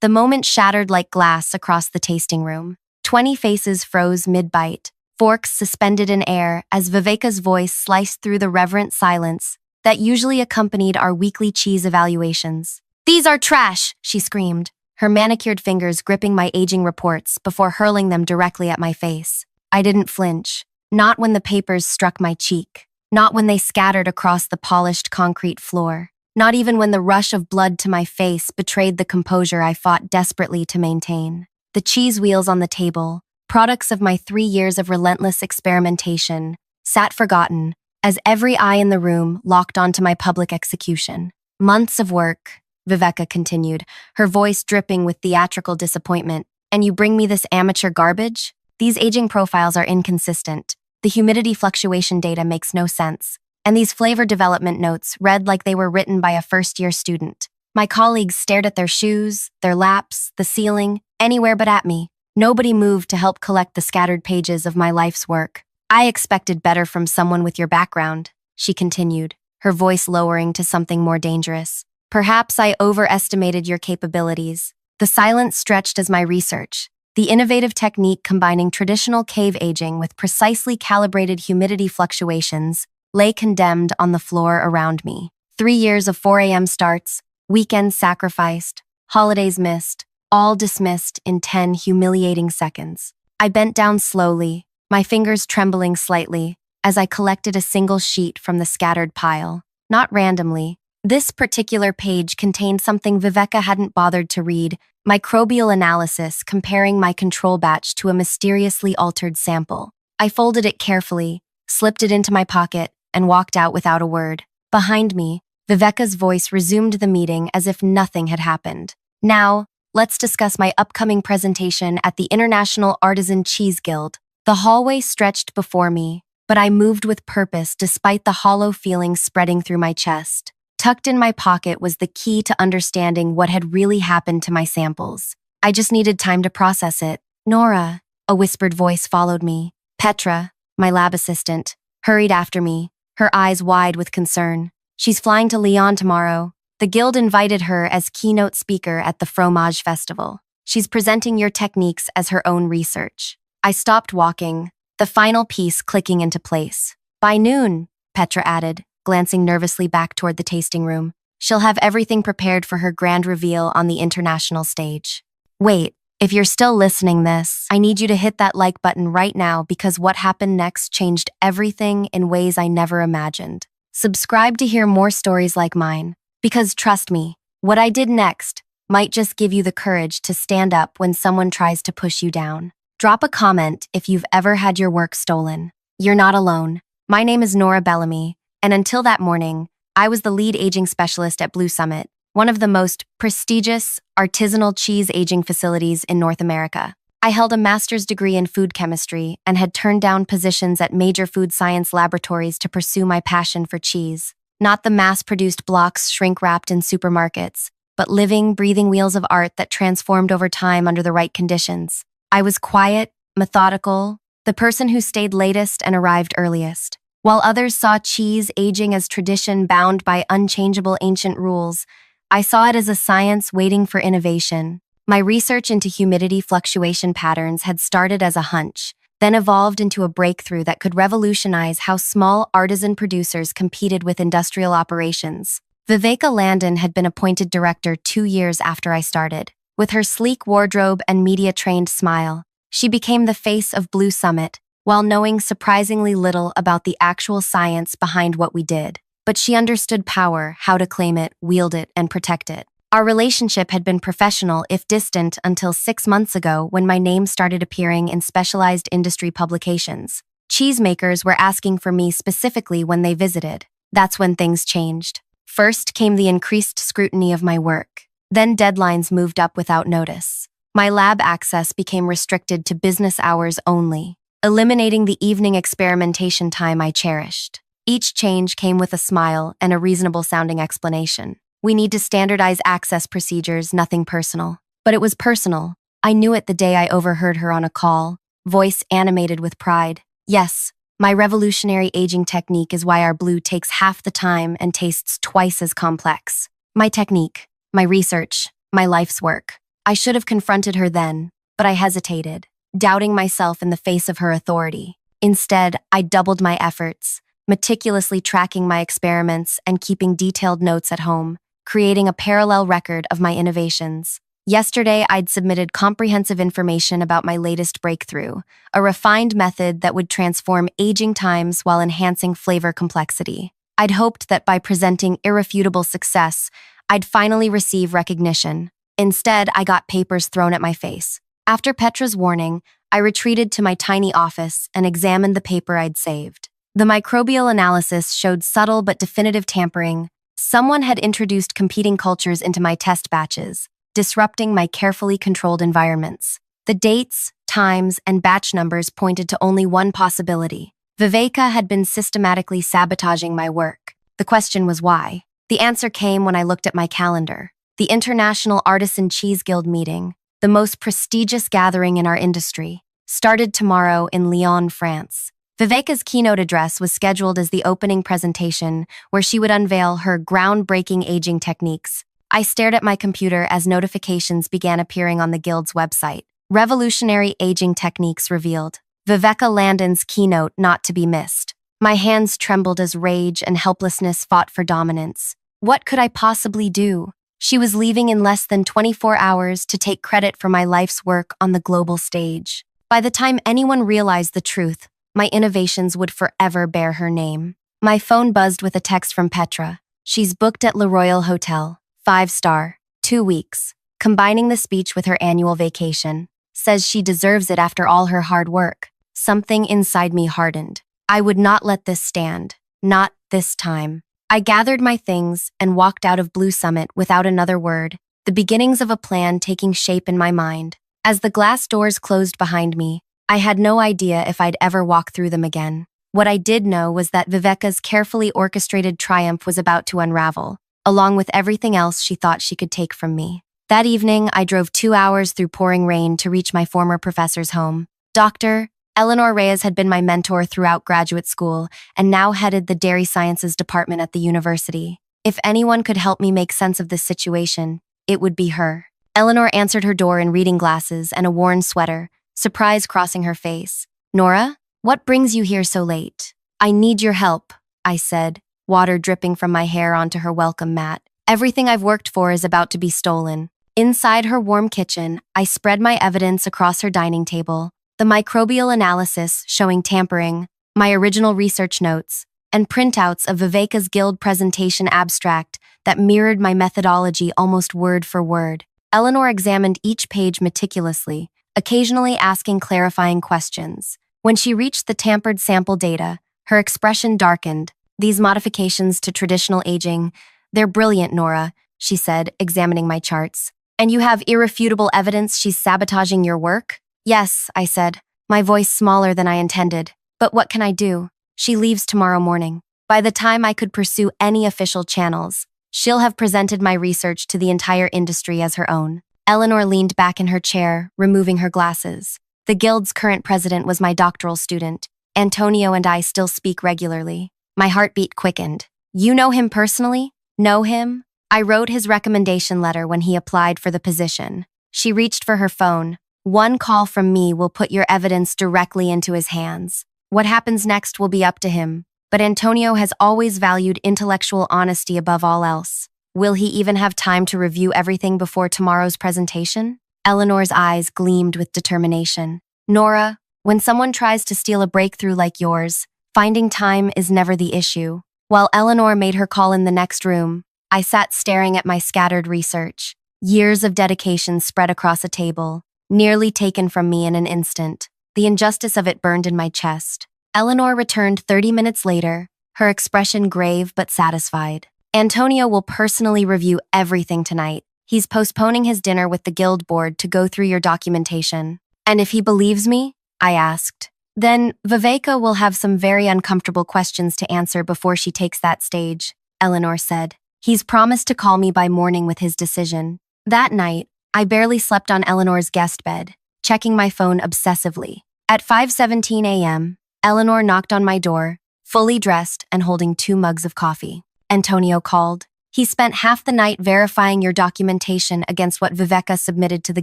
The moment shattered like glass across the tasting room. 20 faces froze mid-bite, forks suspended in air as Viveka's voice sliced through the reverent silence that usually accompanied our weekly cheese evaluations. "These are trash," she screamed, her manicured fingers gripping my aging reports before hurling them directly at my face. I didn't flinch. Not when the papers struck my cheek. Not when they scattered across the polished concrete floor. Not even when the rush of blood to my face betrayed the composure I fought desperately to maintain. The cheese wheels on the table, products of my 3 years of relentless experimentation, sat forgotten as every eye in the room locked onto my public execution. "Months of work," Viveka continued, her voice dripping with theatrical disappointment. "And you bring me this amateur garbage? These aging profiles are inconsistent. The humidity fluctuation data makes no sense. And these flavor development notes read like they were written by a first-year student." My colleagues stared at their shoes, their laps, the ceiling, anywhere but at me. Nobody moved to help collect the scattered pages of my life's work. "I expected better from someone with your background," she continued, her voice lowering to something more dangerous. "Perhaps I overestimated your capabilities." The silence stretched as my research, the innovative technique combining traditional cave aging with precisely calibrated humidity fluctuations, lay condemned on the floor around me. 3 years of 4 a.m. starts, weekends sacrificed, holidays missed, all dismissed in 10 humiliating seconds. I bent down slowly, my fingers trembling slightly, as I collected a single sheet from the scattered pile. Not randomly. This particular page contained something Viveka hadn't bothered to read: microbial analysis comparing my control batch to a mysteriously altered sample. I folded it carefully, slipped it into my pocket, and walked out without a word. Behind me, Viveka's voice resumed the meeting as if nothing had happened. "Now, let's discuss my upcoming presentation at the International Artisan Cheese Guild." The hallway stretched before me, but I moved with purpose despite the hollow feeling spreading through my chest. Tucked in my pocket was the key to understanding what had really happened to my samples. I just needed time to process it. "Nora," a whispered voice followed me. Petra, my lab assistant, hurried after me, her eyes wide with concern. "She's flying to Lyon tomorrow. The guild invited her as keynote speaker at the Fromage Festival. She's presenting your techniques as her own research." I stopped walking, the final piece clicking into place. "By noon," Petra added, glancing nervously back toward the tasting room. "She'll have everything prepared for her grand reveal on the international stage." Wait, if you're still listening this, I need you to hit that like button right now because what happened next changed everything in ways I never imagined. Subscribe to hear more stories like mine, because trust me, what I did next might just give you the courage to stand up when someone tries to push you down. Drop a comment if you've ever had your work stolen. You're not alone. My name is Nora Bellamy, and until that morning, I was the lead aging specialist at Blue Summit, one of the most prestigious artisanal cheese aging facilities in North America. I held a master's degree in food chemistry and had turned down positions at major food science laboratories to pursue my passion for cheese. Not the mass-produced blocks shrink-wrapped in supermarkets, but living, breathing wheels of art that transformed over time under the right conditions. I was quiet, methodical, the person who stayed latest and arrived earliest. While others saw cheese aging as tradition bound by unchangeable ancient rules, I saw it as a science waiting for innovation. My research into humidity fluctuation patterns had started as a hunch, then evolved into a breakthrough that could revolutionize how small artisan producers competed with industrial operations. Viveka Landon had been appointed director 2 years after I started. With her sleek wardrobe and media-trained smile, she became the face of Blue Summit, while knowing surprisingly little about the actual science behind what we did. But she understood power, how to claim it, wield it, and protect it. Our relationship had been professional, if distant, until 6 months ago when my name started appearing in specialized industry publications. Cheesemakers were asking for me specifically when they visited. That's when things changed. First came the increased scrutiny of my work. Then deadlines moved up without notice. My lab access became restricted to business hours only, eliminating the evening experimentation time I cherished. Each change came with a smile and a reasonable-sounding explanation. "We need to standardize access procedures, nothing personal." But it was personal. I knew it the day I overheard her on a call, voice animated with pride. "Yes, my revolutionary aging technique is why our blue takes half the time and tastes twice as complex. My technique, my research, my life's work." I should have confronted her then, but I hesitated, doubting myself in the face of her authority. Instead, I doubled my efforts, meticulously tracking my experiments and keeping detailed notes at home, creating a parallel record of my innovations. Yesterday, I'd submitted comprehensive information about my latest breakthrough, a refined method that would transform aging times while enhancing flavor complexity. I'd hoped that by presenting irrefutable success, I'd finally receive recognition. Instead, I got papers thrown at my face. After Petra's warning, I retreated to my tiny office and examined the paper I'd saved. The microbial analysis showed subtle but definitive tampering. Someone had introduced competing cultures into my test batches, disrupting my carefully controlled environments. The dates, times, and batch numbers pointed to only one possibility. Viveka had been systematically sabotaging my work. The question was why. The answer came when I looked at my calendar. The International Artisan Cheese Guild meeting, the most prestigious gathering in our industry, started tomorrow in Lyon, France. Viveka's keynote address was scheduled as the opening presentation, where she would unveil her groundbreaking aging techniques. I stared at my computer as notifications began appearing on the Guild's website. Revolutionary aging techniques revealed. Viveka Landon's keynote not to be missed. My hands trembled as rage and helplessness fought for dominance. What could I possibly do? She was leaving in less than 24 hours to take credit for my life's work on the global stage. By the time anyone realized the truth, my innovations would forever bear her name. My phone buzzed with a text from Petra. She's booked at Le Royal Hotel, 5-star, 2 weeks, combining the speech with her annual vacation. Says she deserves it after all her hard work. Something inside me hardened. I would not let this stand. Not this time. I gathered my things and walked out of Blue Summit without another word, the beginnings of a plan taking shape in my mind. As the glass doors closed behind me, I had no idea if I'd ever walk through them again. What I did know was that Viveka's carefully orchestrated triumph was about to unravel, along with everything else she thought she could take from me. That evening, I drove 2 hours through pouring rain to reach my former professor's home. Dr. Eleanor Reyes had been my mentor throughout graduate school and now headed the Dairy Sciences department at the university. If anyone could help me make sense of this situation, it would be her. Eleanor answered her door in reading glasses and a worn sweater, surprise crossing her face. "Nora, what brings you here so late?" "I need your help," I said, water dripping from my hair onto her welcome mat. "Everything I've worked for is about to be stolen." Inside her warm kitchen, I spread my evidence across her dining table, the microbial analysis showing tampering, my original research notes, and printouts of Viveka's Guild presentation abstract that mirrored my methodology almost word for word. Eleanor examined each page meticulously, occasionally asking clarifying questions. When she reached the tampered sample data, her expression darkened. "These modifications to traditional aging, they're brilliant, Nora," she said, examining my charts. "And you have irrefutable evidence she's sabotaging your work?" "Yes," I said, my voice smaller than I intended. "But what can I do? She leaves tomorrow morning. By the time I could pursue any official channels, she'll have presented my research to the entire industry as her own." Eleanor leaned back in her chair, removing her glasses. The Guild's current president was my doctoral student. Antonio and I still speak regularly. My heartbeat quickened. "You know him personally? Know him?" I wrote his recommendation letter when he applied for the position. She reached for her phone. "One call from me will put your evidence directly into his hands. What happens next will be up to him. But Antonio has always valued intellectual honesty above all else. Will he even have time to review everything before tomorrow's presentation?" Eleanor's eyes gleamed with determination. "Nora, when someone tries to steal a breakthrough like yours, finding time is never the issue." While Eleanor made her call in the next room, I sat staring at my scattered research. Years of dedication spread across a table, nearly taken from me in an instant. The injustice of it burned in my chest. Eleanor returned 30 minutes later, her expression grave but satisfied. "Antonio will personally review everything tonight. He's postponing his dinner with the Guild board to go through your documentation." "And if he believes me?" I asked. "Then Viveka will have some very uncomfortable questions to answer before she takes that stage," Eleanor said. "He's promised to call me by morning with his decision." That night, I barely slept on Eleanor's guest bed, checking my phone obsessively. At 5:17 a.m., Eleanor knocked on my door, fully dressed and holding 2 mugs of coffee. "Antonio called." He spent half the night verifying your documentation against what Viveka submitted to the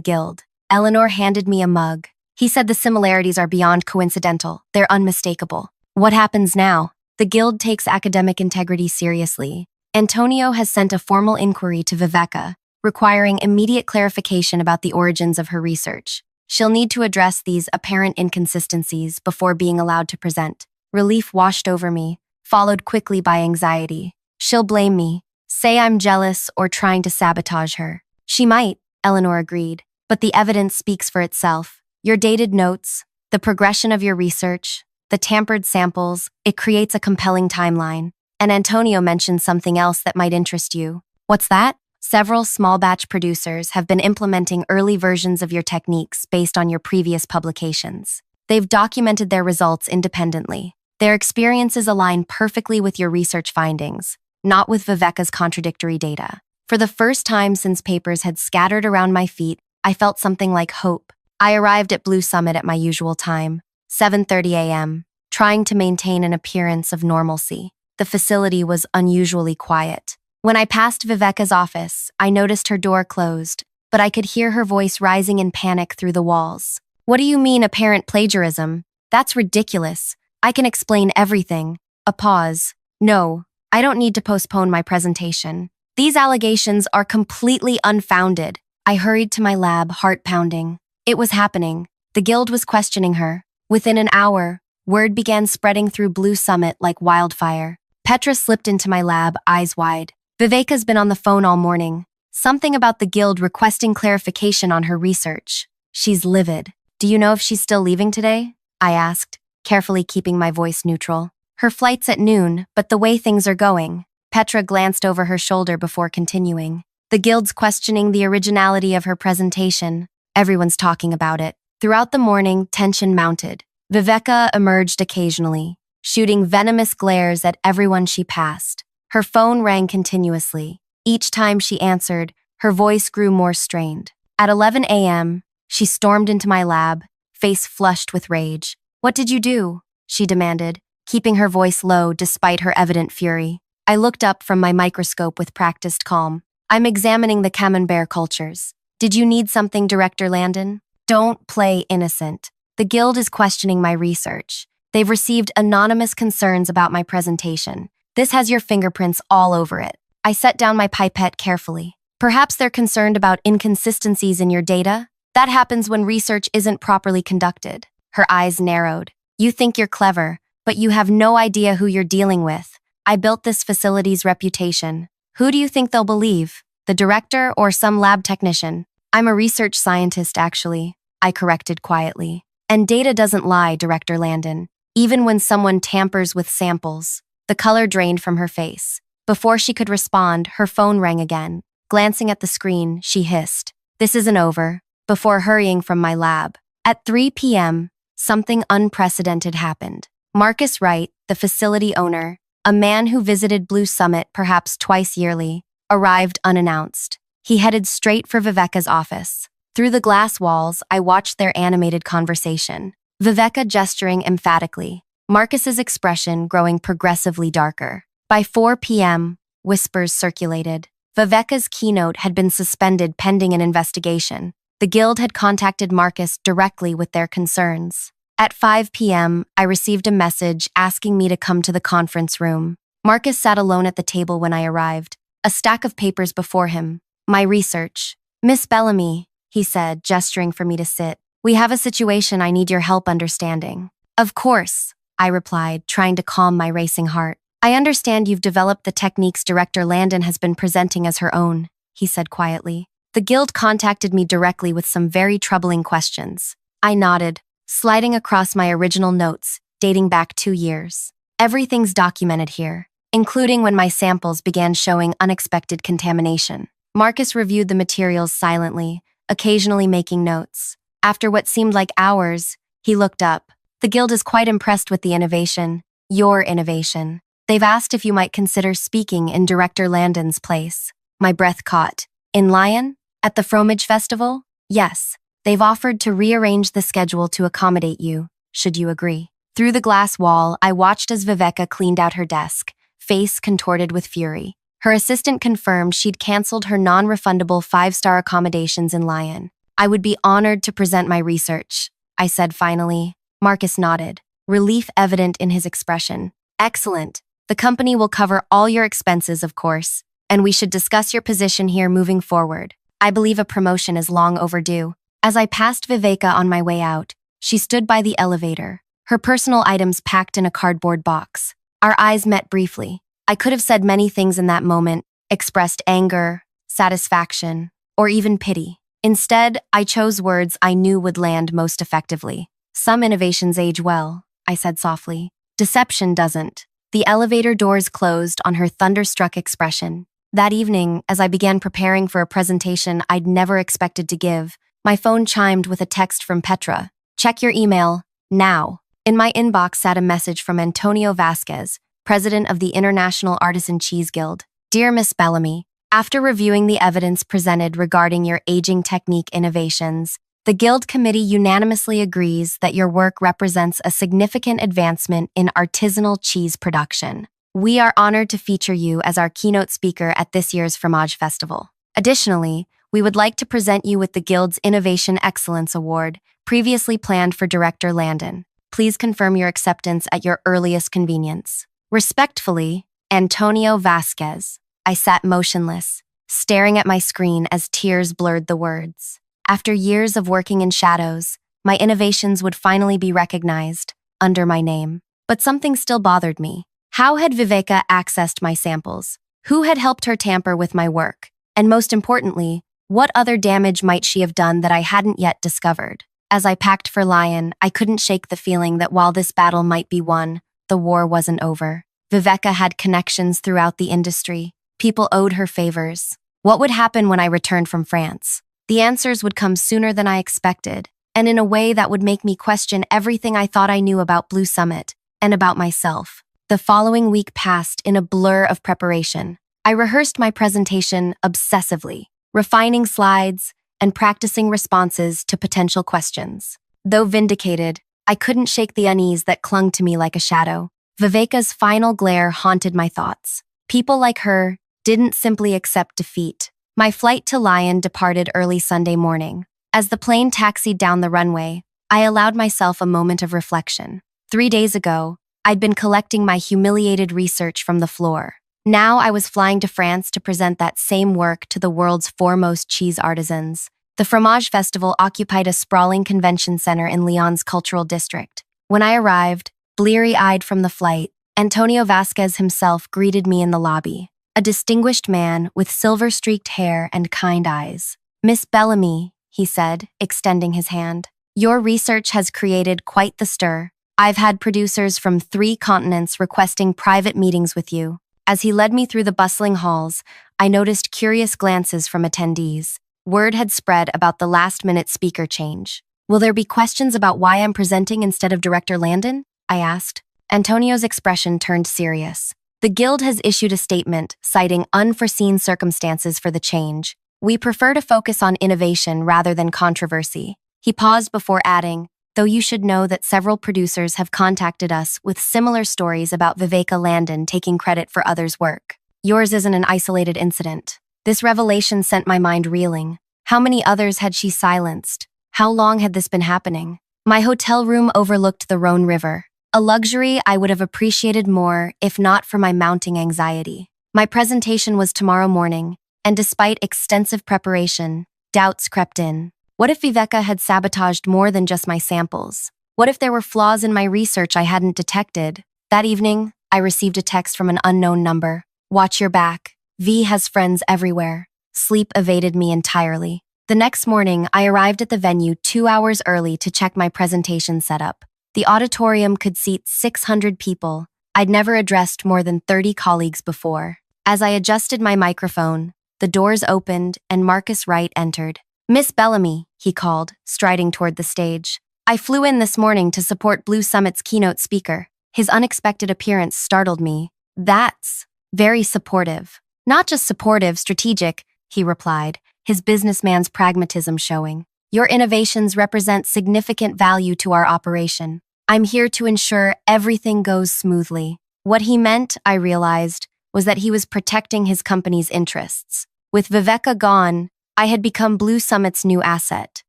guild. Eleanor handed me a mug. He said the similarities are beyond coincidental. They're unmistakable. What happens now? The guild takes academic integrity seriously. Antonio has sent a formal inquiry to Viveka, requiring immediate clarification about the origins of her research. She'll need to address these apparent inconsistencies before being allowed to present. Relief washed over me, followed quickly by anxiety. She'll blame me, say I'm jealous or trying to sabotage her. She might, Eleanor agreed, but the evidence speaks for itself. Your dated notes, the progression of your research, the tampered samples, it creates a compelling timeline. And Antonio mentioned something else that might interest you. What's that? Several small batch producers have been implementing early versions of your techniques based on your previous publications. They've documented their results independently. Their experiences align perfectly with your research findings, not with Viveka's contradictory data. For the first time since papers had scattered around my feet, I felt something like hope. I arrived at Blue Summit at my usual time, 7:30 a.m., trying to maintain an appearance of normalcy. The facility was unusually quiet. When I passed Viveka's office, I noticed her door closed, but I could hear her voice rising in panic through the walls. What do you mean apparent plagiarism? That's ridiculous. I can explain everything. A pause. No, I don't need to postpone my presentation. These allegations are completely unfounded. I hurried to my lab, heart pounding. It was happening. The guild was questioning her. Within an hour, word began spreading through Blue Summit like wildfire. Petra slipped into my lab, eyes wide. Viveka's been on the phone all morning. Something about the guild requesting clarification on her research. She's livid. Do you know if she's still leaving today? I asked, carefully keeping my voice neutral. Her flight's at noon, but the way things are going. Petra glanced over her shoulder before continuing. The guild's questioning the originality of her presentation. Everyone's talking about it. Throughout the morning, tension mounted. Viveka emerged occasionally, shooting venomous glares at everyone she passed. Her phone rang continuously. Each time she answered, her voice grew more strained. At 11 a.m., she stormed into my lab, face flushed with rage. "What did you do?" she demanded, keeping her voice low despite her evident fury. I looked up from my microscope with practiced calm. "I'm examining the camembert cultures. Did you need something, Director Landon?" "Don't play innocent. The guild is questioning my research. They've received anonymous concerns about my presentation. This has your fingerprints all over it." I set down my pipette carefully. "Perhaps they're concerned about inconsistencies in your data? That happens when research isn't properly conducted." Her eyes narrowed. "You think you're clever, but you have no idea who you're dealing with. I built this facility's reputation. Who do you think they'll believe? The director or some lab technician?" "I'm a research scientist, actually," I corrected quietly. "And data doesn't lie, Director Landon. Even when someone tampers with samples." The color drained from her face. Before she could respond, her phone rang again. Glancing at the screen, she hissed, "This isn't over," before hurrying from my lab. At 3 p.m., something unprecedented happened. Marcus Wright, the facility owner, a man who visited Blue Summit perhaps twice yearly, arrived unannounced. He headed straight for Viveka's office. Through the glass walls, I watched their animated conversation. Viveka gesturing emphatically, Marcus's expression growing progressively darker. By 4 p.m., whispers circulated. Viveka's keynote had been suspended pending an investigation. The guild had contacted Marcus directly with their concerns. At 5 p.m., I received a message asking me to come to the conference room. Marcus sat alone at the table when I arrived, a stack of papers before him. "My research." "Miss Bellamy," he said, gesturing for me to sit. "We have a situation I need your help understanding." "Of course," I replied, trying to calm my racing heart. "I understand you've developed the techniques Director Landon has been presenting as her own," he said quietly. "The guild contacted me directly with some very troubling questions." I nodded, sliding across my original notes, dating back 2 years. Everything's documented here, including when my samples began showing unexpected contamination. Marcus reviewed the materials silently, occasionally making notes. After what seemed like hours, he looked up. "The guild is quite impressed with the innovation, your innovation. They've asked if you might consider speaking in Director Landon's place." My breath caught. "In Lyon? At the Fromage Festival?" "Yes. They've offered to rearrange the schedule to accommodate you, should you agree." Through the glass wall, I watched as Viveka cleaned out her desk, face contorted with fury. Her assistant confirmed she'd canceled her non-refundable five-star accommodations in Lyon. I would be honored to present my research, I said finally. Marcus nodded, relief evident in his expression. Excellent. The company will cover all your expenses, of course, and we should discuss your position here moving forward. I believe a promotion is long overdue. As I passed Viveka on my way out, she stood by the elevator, her personal items packed in a cardboard box. Our eyes met briefly. I could have said many things in that moment, expressed anger, satisfaction, or even pity. Instead, I chose words I knew would land most effectively. Some innovations age well, I said softly. Deception doesn't. The elevator doors closed on her thunderstruck expression. That evening, as I began preparing for a presentation I'd never expected to give, my phone chimed with a text from Petra. Check your email, now. In my inbox sat a message from Antonio Vasquez, president of the International Artisan Cheese Guild. Dear Miss Bellamy, after reviewing the evidence presented regarding your aging technique innovations, the Guild Committee unanimously agrees that your work represents a significant advancement in artisanal cheese production. We are honored to feature you as our keynote speaker at this year's Fromage Festival. Additionally, we would like to present you with the Guild's Innovation Excellence Award, previously planned for Director Landon. Please confirm your acceptance at your earliest convenience. Respectfully, Antonio Vasquez. I sat motionless, staring at my screen as tears blurred the words. After years of working in shadows, my innovations would finally be recognized under my name. But something still bothered me. How had Viveka accessed my samples? Who had helped her tamper with my work? And most importantly, what other damage might she have done that I hadn't yet discovered? As I packed for Lyon, I couldn't shake the feeling that while this battle might be won, the war wasn't over. Viveka had connections throughout the industry. People owed her favors. What would happen when I returned from France? The answers would come sooner than I expected, and in a way that would make me question everything I thought I knew about Blue Summit and about myself. The following week passed in a blur of preparation. I rehearsed my presentation obsessively, refining slides and practicing responses to potential questions. Though vindicated, I couldn't shake the unease that clung to me like a shadow. Viveka's final glare haunted my thoughts. People like her didn't simply accept defeat. My flight to Lyon departed early Sunday morning. As the plane taxied down the runway, I allowed myself a moment of reflection. 3 days ago, I'd been collecting my humiliated research from the floor. Now I was flying to France to present that same work to the world's foremost cheese artisans. The Fromage Festival occupied a sprawling convention center in Lyon's cultural district. When I arrived, bleary-eyed from the flight, Antonio Vasquez himself greeted me in the lobby. A distinguished man with silver-streaked hair and kind eyes. Miss Bellamy, he said, extending his hand. Your research has created quite the stir. I've had producers from 3 continents requesting private meetings with you. As he led me through the bustling halls, I noticed curious glances from attendees. Word had spread about the last-minute speaker change. Will there be questions about why I'm presenting instead of Director Landon? I asked. Antonio's expression turned serious. The Guild has issued a statement citing unforeseen circumstances for the change. We prefer to focus on innovation rather than controversy. He paused before adding, though you should know that several producers have contacted us with similar stories about Viveka Landon taking credit for others' work. Yours isn't an isolated incident. This revelation sent my mind reeling. How many others had she silenced? How long had this been happening? My hotel room overlooked the Rhone River, a luxury I would have appreciated more if not for my mounting anxiety. My presentation was tomorrow morning, and despite extensive preparation, doubts crept in. What if Viveka had sabotaged more than just my samples? What if there were flaws in my research I hadn't detected? That evening, I received a text from an unknown number. Watch your back. V has friends everywhere. Sleep evaded me entirely. The next morning, I arrived at the venue 2 hours early to check my presentation setup. The auditorium could seat 600 people. I'd never addressed more than 30 colleagues before. As I adjusted my microphone, the doors opened and Marcus Wright entered. Miss Bellamy, he called, striding toward the stage. I flew in this morning to support Blue Summit's keynote speaker. His unexpected appearance startled me. That's very supportive. Not just supportive, strategic, he replied, his businessman's pragmatism showing. Your innovations represent significant value to our operation. I'm here to ensure everything goes smoothly. What he meant, I realized, was that he was protecting his company's interests. With Viveka gone, I had become Blue Summit's new asset.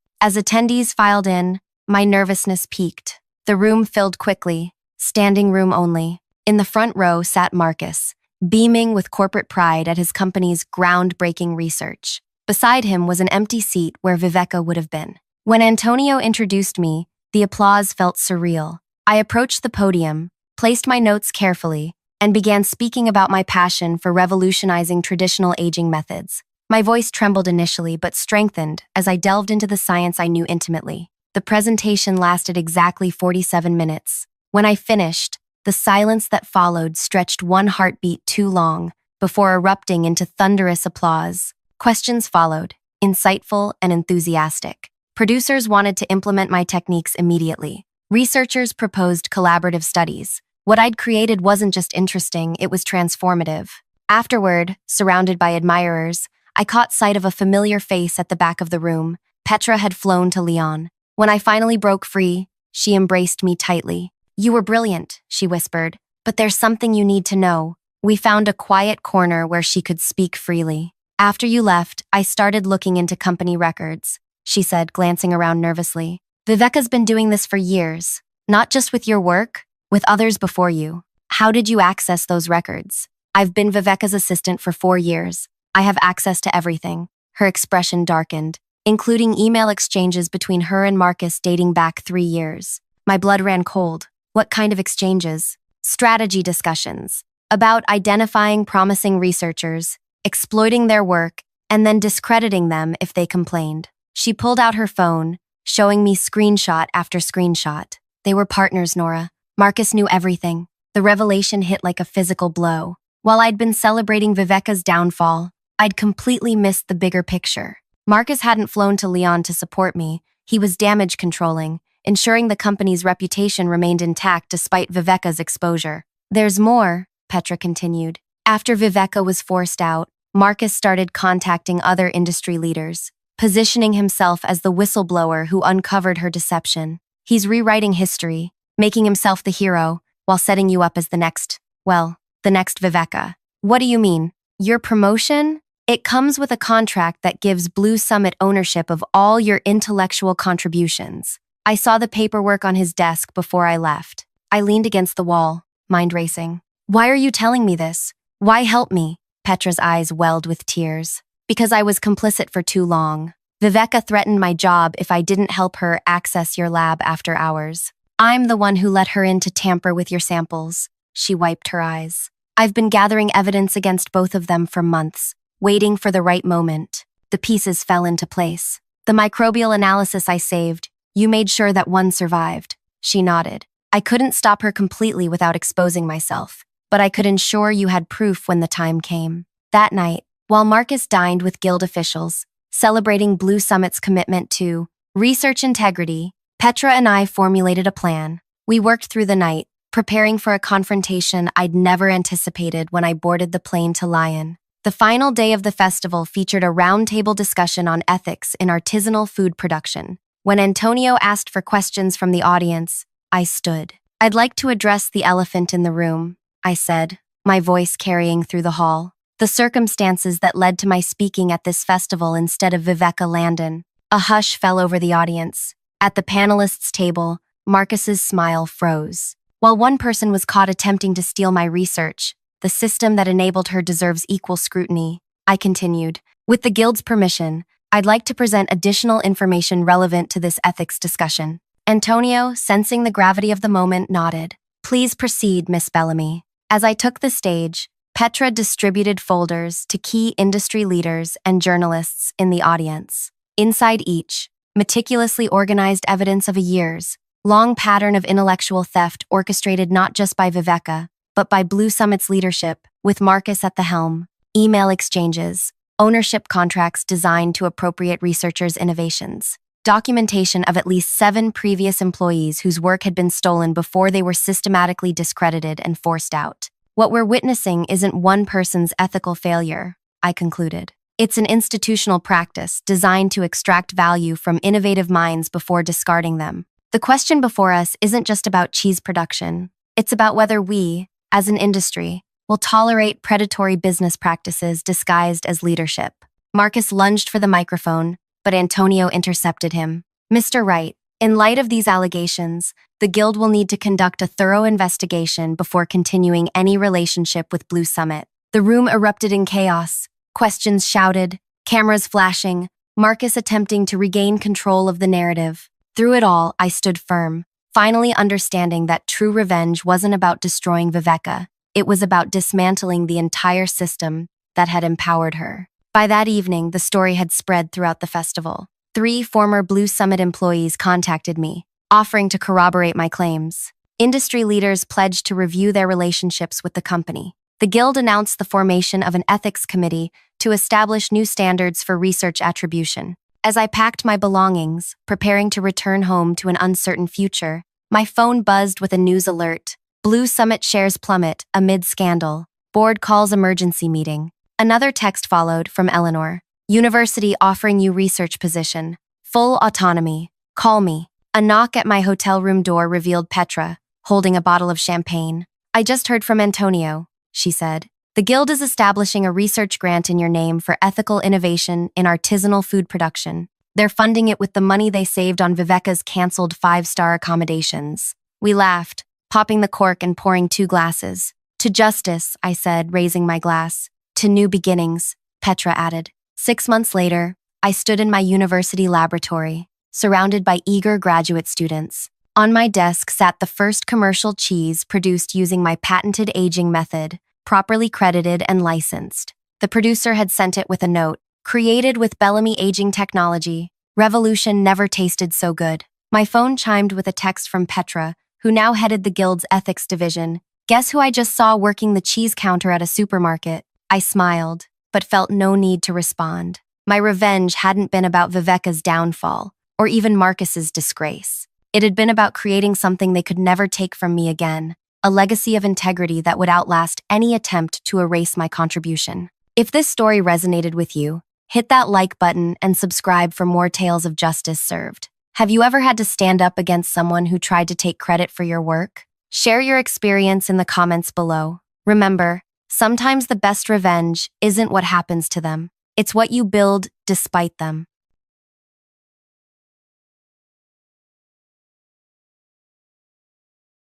As attendees filed in, my nervousness peaked. The room filled quickly, standing room only. In the front row sat Marcus, beaming with corporate pride at his company's groundbreaking research. Beside him was an empty seat where Viveka would have been. When Antonio introduced me, the applause felt surreal. I approached the podium, placed my notes carefully, and began speaking about my passion for revolutionizing traditional aging methods. My voice trembled initially, but strengthened as I delved into the science I knew intimately. The presentation lasted exactly 47 minutes. When I finished, the silence that followed stretched one heartbeat too long before erupting into thunderous applause. Questions followed, insightful and enthusiastic. Producers wanted to implement my techniques immediately. Researchers proposed collaborative studies. What I'd created wasn't just interesting, it was transformative. Afterward, surrounded by admirers, I caught sight of a familiar face at the back of the room. Petra had flown to Lyon. When I finally broke free, she embraced me tightly. "You were brilliant," she whispered, "but there's something you need to know." We found a quiet corner where she could speak freely. "After you left, I started looking into company records," she said, glancing around nervously. "Viveka's been doing this for years, not just with your work, with others before you. How did you access those records?" "I've been Viveka's assistant for 4 years. I have access to everything." Her expression darkened, including email exchanges between her and Marcus dating back 3 years. My blood ran cold. "What kind of exchanges?" "Strategy discussions, about identifying promising researchers, exploiting their work, and then discrediting them if they complained." She pulled out her phone, showing me screenshot after screenshot. "They were partners, Nora. Marcus knew everything." The revelation hit like a physical blow. While I'd been celebrating Viveka's downfall, I'd completely missed the bigger picture. Marcus hadn't flown to Lyon to support me. He was damage controlling, ensuring the company's reputation remained intact despite Viveka's exposure. "There's more," Petra continued. "After Viveka was forced out, Marcus started contacting other industry leaders, positioning himself as the whistleblower who uncovered her deception. He's rewriting history, making himself the hero, while setting you up as the next Viveka." "What do you mean? Your promotion?" "It comes with a contract that gives Blue Summit ownership of all your intellectual contributions." I saw the paperwork on his desk before I left. I leaned against the wall, mind racing. "Why are you telling me this? Why help me?" Petra's eyes welled with tears. "Because I was complicit for too long. Viveka threatened my job if I didn't help her access your lab after hours. I'm the one who let her in to tamper with your samples." She wiped her eyes. "I've been gathering evidence against both of them for months, waiting for the right moment. The pieces fell into place. The microbial analysis I saved, you made sure that one survived." She nodded. "I couldn't stop her completely without exposing myself, but I could ensure you had proof when the time came." That night, while Marcus dined with guild officials, celebrating Blue Summit's commitment to research integrity, Petra and I formulated a plan. We worked through the night, preparing for a confrontation I'd never anticipated when I boarded the plane to Lyon. The final day of the festival featured a roundtable discussion on ethics in artisanal food production. When Antonio asked for questions from the audience, I stood. "I'd like to address the elephant in the room," I said, my voice carrying through the hall. "The circumstances that led to my speaking at this festival instead of Viveka Landon." A hush fell over the audience. At the panelists' table, Marcus's smile froze. "While one person was caught attempting to steal my research, the system that enabled her deserves equal scrutiny," I continued. "With the Guild's permission, I'd like to present additional information relevant to this ethics discussion." Antonio, sensing the gravity of the moment, nodded. "Please proceed, Miss Bellamy." As I took the stage, Petra distributed folders to key industry leaders and journalists in the audience. Inside each, meticulously organized evidence of a years-long pattern of intellectual theft orchestrated not just by Viveka, but by Blue Summit's leadership, with Marcus at the helm. Email exchanges, ownership contracts designed to appropriate researchers' innovations, documentation of at least 7 previous employees whose work had been stolen before they were systematically discredited and forced out. What we're witnessing isn't one person's ethical failure, I concluded. It's an institutional practice designed to extract value from innovative minds before discarding them. The question before us isn't just about cheese production. It's about whether we, as an industry, will tolerate predatory business practices disguised as leadership. Marcus lunged for the microphone, but Antonio intercepted him. Mr. Wright, in light of these allegations, the Guild will need to conduct a thorough investigation before continuing any relationship with Blue Summit. The room erupted in chaos. Questions shouted, cameras flashing, Marcus attempting to regain control of the narrative. Through it all, I stood firm, finally understanding that true revenge wasn't about destroying Viveka. It was about dismantling the entire system that had empowered her. By that evening, the story had spread throughout the festival. 3 former Blue Summit employees contacted me, offering to corroborate my claims. Industry leaders pledged to review their relationships with the company. The Guild announced the formation of an ethics committee to establish new standards for research attribution. As I packed my belongings, preparing to return home to an uncertain future, my phone buzzed with a news alert. Blue Summit shares plummet amid scandal. Board calls emergency meeting. Another text followed from Eleanor. University offering you research position. Full autonomy. Call me. A knock at my hotel room door revealed Petra, holding a bottle of champagne. I just heard from Antonio, she said. The Guild is establishing a research grant in your name for ethical innovation in artisanal food production. They're funding it with the money they saved on Viveka's canceled 5-star accommodations. We laughed, popping the cork and pouring 2 glasses. To justice, I said, raising my glass. To new beginnings, Petra added. 6 months later, I stood in my university laboratory, surrounded by eager graduate students. On my desk sat the first commercial cheese produced using my patented aging method, properly credited and licensed. The producer had sent it with a note. Created with Bellamy aging technology, revolution never tasted so good. My phone chimed with a text from Petra, who now headed the Guild's ethics division. Guess who I just saw working the cheese counter at a supermarket? I smiled, but felt no need to respond. My revenge hadn't been about Viveka's downfall, or even Marcus's disgrace. It had been about creating something they could never take from me again, a legacy of integrity that would outlast any attempt to erase my contribution. If this story resonated with you, hit that like button and subscribe for more tales of justice served. Have you ever had to stand up against someone who tried to take credit for your work? Share your experience in the comments below. Remember, sometimes the best revenge isn't what happens to them. It's what you build despite them.